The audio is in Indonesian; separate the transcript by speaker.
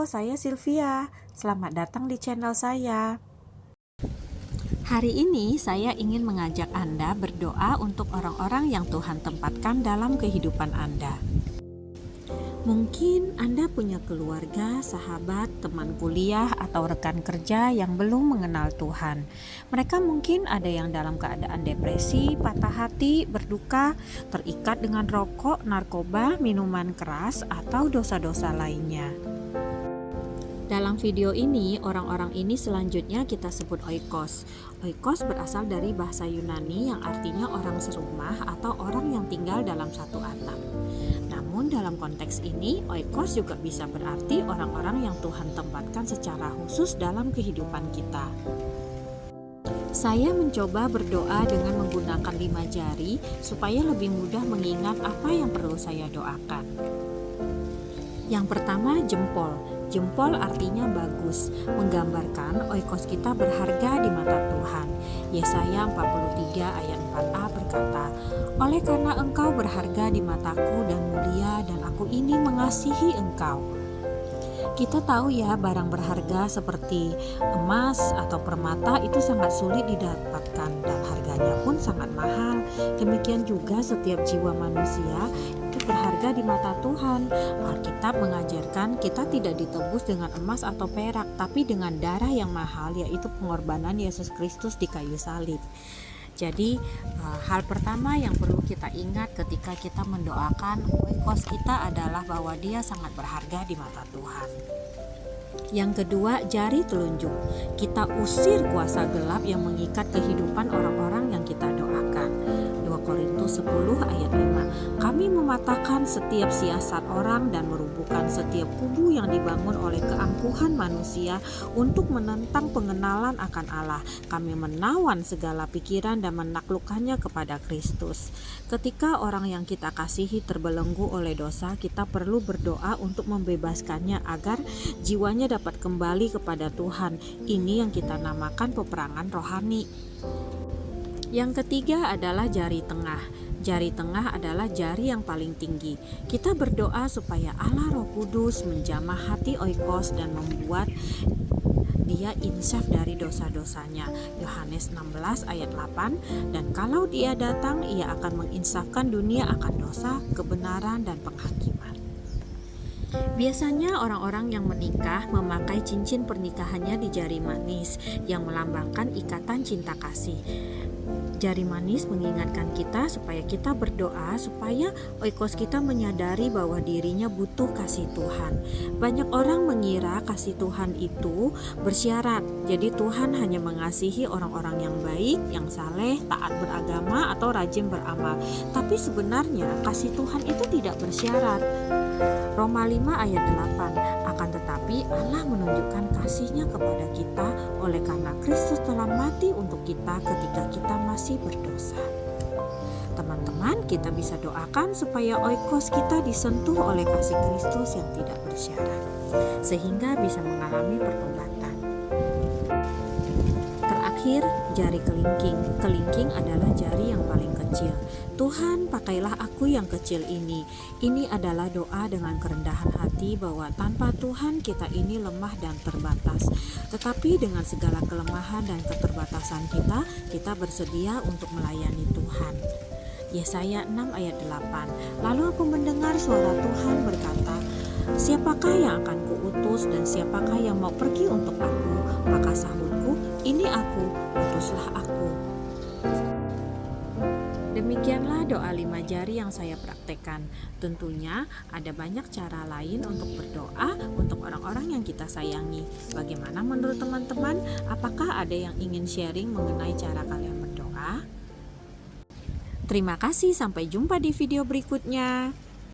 Speaker 1: Halo, saya Sylvia. Selamat datang di channel saya. Hari ini saya ingin mengajak Anda berdoa untuk orang-orang yang Tuhan tempatkan dalam kehidupan Anda. Mungkin Anda punya keluarga, sahabat, teman kuliah, atau rekan kerja yang belum mengenal Tuhan. Mereka mungkin ada yang dalam keadaan depresi, patah hati, berduka, terikat dengan rokok, narkoba, minuman keras, atau dosa-dosa lainnya. Dalam video ini, orang-orang ini selanjutnya kita sebut oikos. Oikos berasal dari bahasa Yunani yang artinya orang serumah atau orang yang tinggal dalam satu atap. Namun dalam konteks ini, oikos juga bisa berarti orang-orang yang Tuhan tempatkan secara khusus dalam kehidupan kita. Saya mencoba berdoa dengan menggunakan 5 jari supaya lebih mudah mengingat apa yang perlu saya doakan. Yang pertama, jempol. Jempol artinya bagus, menggambarkan oikos kita berharga di mata Tuhan. Yesaya 43 ayat 4a berkata, "Oleh karena engkau berharga di mataku dan mulia, dan aku ini mengasihi engkau." Kita tahu ya, barang berharga seperti emas atau permata itu sangat sulit didapatkan dan harganya pun sangat mahal. Demikian juga setiap jiwa manusia itu berharga di mata Tuhan. Alkitab mengajarkan kita tidak ditebus dengan emas atau perak, tapi dengan darah yang mahal, yaitu pengorbanan Yesus Kristus di kayu salib. Jadi hal pertama yang perlu kita ingat ketika kita mendoakan oikos kita adalah bahwa dia sangat berharga di mata Tuhan. Yang kedua, jari telunjuk. Kita usir kuasa gelap yang mengikat kehidupan orang-orang yang kita doakan. 2 Korintus 10 ayat 5. Kami mematahkan setiap siasat orang dan merubuhkan setiap kubu yang dibangun oleh keangkuhan manusia untuk menentang pengenalan akan Allah. Kami menawan segala pikiran dan menaklukkannya kepada Kristus. Ketika orang yang kita kasihi terbelenggu oleh dosa, kita perlu berdoa untuk membebaskannya agar jiwanya dapat kembali kepada Tuhan. Ini yang kita namakan peperangan rohani. Yang ketiga adalah jari tengah. Jari tengah adalah jari yang paling tinggi. Kita berdoa supaya Allah Roh Kudus menjamah hati oikos dan membuat dia insaf dari dosa-dosanya. Yohanes 16 ayat 8. Dan kalau dia datang, ia akan menginsafkan dunia akan dosa, kebenaran, dan penghakiman. Biasanya orang-orang yang menikah memakai cincin pernikahannya di jari manis yang melambangkan ikatan cinta kasih. Jari manis mengingatkan kita supaya kita berdoa supaya oikos kita menyadari bahwa dirinya butuh kasih Tuhan. Banyak orang mengira kasih Tuhan itu bersyarat. Jadi Tuhan hanya mengasihi orang-orang yang baik, yang saleh, taat beragama, atau rajin beramal. Tapi sebenarnya kasih Tuhan itu tidak bersyarat. Roma 5 ayat 8. Akan tetapi Allah menunjukkan kasih-Nya kepada kita oleh karena Kristus telah mati untuk kita ketika kita masih berdosa. Teman-teman, kita bisa doakan supaya oikos kita disentuh oleh kasih Kristus yang tidak bersyarat, sehingga bisa mengalami pertobatan. Terakhir, jari kelingking. Kelingking adalah jari yang paling kecil. Tuhan, pakailah aku yang kecil ini. Ini adalah doa dengan kerendahan hati bahwa tanpa Tuhan kita ini lemah dan terbatas. Tetapi dengan segala kelemahan dan keterbatasan kita bersedia untuk melayani Tuhan. Yesaya 6 ayat 8. Lalu aku mendengar suara Tuhan berkata, "Siapakah yang akan kuutus dan siapakah yang mau pergi untuk aku?" Maka sahutku, "Ini aku, utuslah aku." Demikianlah doa 5 jari yang saya praktekkan. Tentunya ada banyak cara lain untuk berdoa untuk orang-orang yang kita sayangi. Bagaimana menurut teman-teman? Apakah ada yang ingin sharing mengenai cara kalian berdoa? Terima kasih, sampai jumpa di video berikutnya.